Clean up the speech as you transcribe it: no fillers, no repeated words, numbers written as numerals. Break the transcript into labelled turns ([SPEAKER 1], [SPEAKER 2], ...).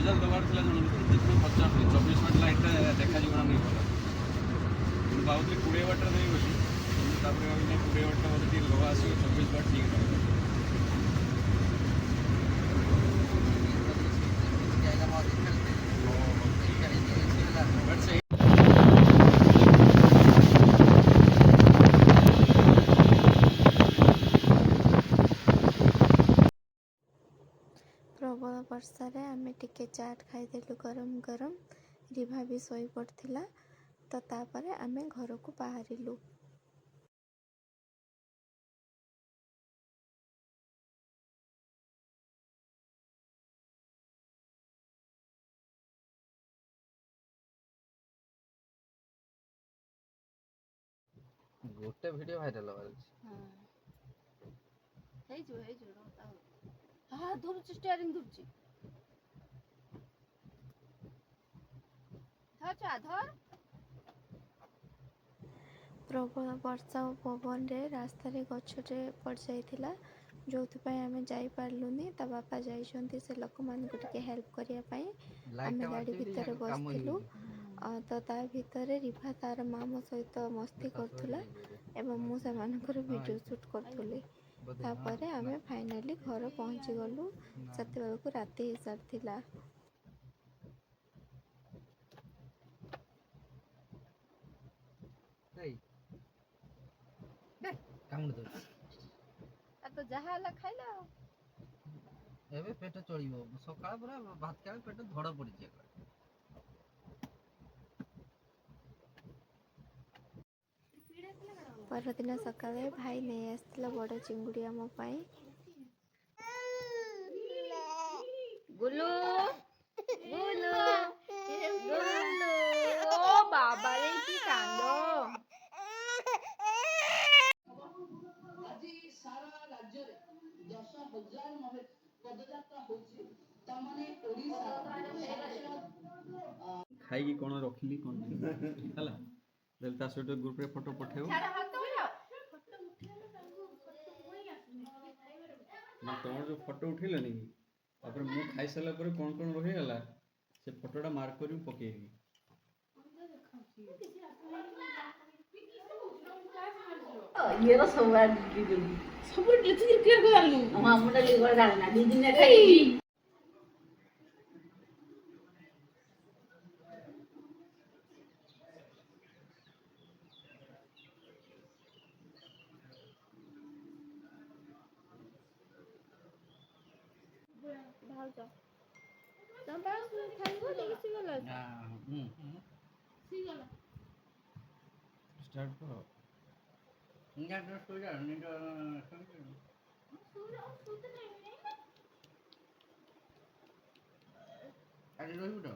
[SPEAKER 1] Proposal ଦେବାର ଥିଲା ଜଣଙ୍କୁ ସେଥିପାଇଁ ପଚାରୁଥିଲି 24 ବାଟ ଲାଇଟ୍ଟା ଦେଖାଯିବ ନା ନାହିଁ ଭଲ। ମୁଁ ଭାବୁଥିଲି 20 ବାଟରେ ଦେବି ବୋଲି, କିନ୍ତୁ ତାପରେ ଭାବିଲି 20 ବାଟଟା ମୋତେ ଟିକେ ଲୋ ଆସିବ, 24 ବାଟ ଠିକ୍ ରହିବ। ବଟ୍ ସେଇ
[SPEAKER 2] ପ୍ରବଳ ବର୍ଷାରେ ଆମେ ଟିକେ ଚାଟ୍ ଖାଇଦେଲୁ ଗରମ ଗରମ। ରିଭା ବି ଶୋଇପଡ଼ିଥିଲା, ତ ତାପରେ ଆମେ ଘରକୁ ବାହାରିଲୁ।
[SPEAKER 3] ଗୋଟେ ଭିଡ଼ିଓ ଭାଇରାଲ୍ ହବାର ଅଛି।
[SPEAKER 4] ହେଇଯିବ ହଁ ଧରୁଛି, ଷ୍ଟିୟରିଂ ଧରୁଛି, ଧର।
[SPEAKER 2] ପ୍ରବଳ ବର୍ଷା ଓ ପବନରେ ରାସ୍ତାରେ ଗଛଟେ ପଡ଼ିଯାଇଥିଲା, ଯେଉଁଥିପାଇଁ ଆମେ ଯାଇପାରିଲୁନି। ତା ବାପା ଯାଇଛନ୍ତି ସେ ଲୋକମାନଙ୍କୁ ଟିକେ ହେଲ୍ପ କରିବା ପାଇଁ। ଆମେ ଗାଡ଼ି ଭିତରେ ବସିଥିଲୁ, ତ ତା ଭିତରେ ରିଭା ତାର ମାମୁଁ ସହିତ ମସ୍ତି କରୁଥିଲା ଏବଂ ମୁଁ ସେମାନଙ୍କର ଭିଡ଼ିଓ ସୁଟ୍ କରୁଥିଲି। ତାପରେ ଆମେ ଫାଇନାଲି ଘର ପହଞ୍ଚିଗଲୁ। ସେତେବେଳକୁ ରାତି ହେଇସାରିଥିଲା।
[SPEAKER 4] ତ ଯାହା ହେଲା ଖାଇଲା ଆଉ।
[SPEAKER 3] ଏବେ ପେଟ ଚଳିବ, ସକାଳେ ପୁରା ଭାତ ଖାଇଲେ ପେଟ ଧଡ଼ ପଡ଼ିଛି।
[SPEAKER 2] ପରଦିନ ସକାଳେ ଭାଇ ନେଇ ଆସିଥିଲା ବଡ଼ ଚିଙ୍ଗୁଡ଼ି ଆମ ପାଇଁ।
[SPEAKER 4] ଗୁଲୁ ଗୁଲୁ ଗୁଲୁ, ଓ ବାବା ରେ କି କାନ୍ଦ।
[SPEAKER 5] ଆଜି ସାରା ରାଜ୍ୟରେ 10,000 ପଦଯାତ୍ରା ହଉଛି। ତାମାନେ
[SPEAKER 1] ଖାଇକି କ'ଣ ରଖିଲି କ'ଣ ହେଲା, ଦେଲେ ତା ସହିତ ଗ୍ରୁପ୍ରେ ଫଟୋ ପଠେଇବ। ନା ତମର ଯେଉଁ ଫଟୋ ଉଠେଇଲନି କି, ତାପରେ ମୁଁ ଖାଇସାରିଲା ପରେ କ'ଣ କ'ଣ ରହିଗଲା ସେ ଫଟୋଟା ମାର୍କ କରି ପକେଇବି।
[SPEAKER 5] ଇଏର ସବୁ କ୍ଲିୟର କରିଲୁ। ଆମଟା ଲିଗର ଡାଲନା 2 ଦିନ ଖାଇବି।
[SPEAKER 4] ଭାଉଜ ତମ ଖାଇବ ଟିକେ ସିଗଲା
[SPEAKER 3] ଷ୍ଟାର୍ଟ କର। ଆଜି ରହିବୁ ତ?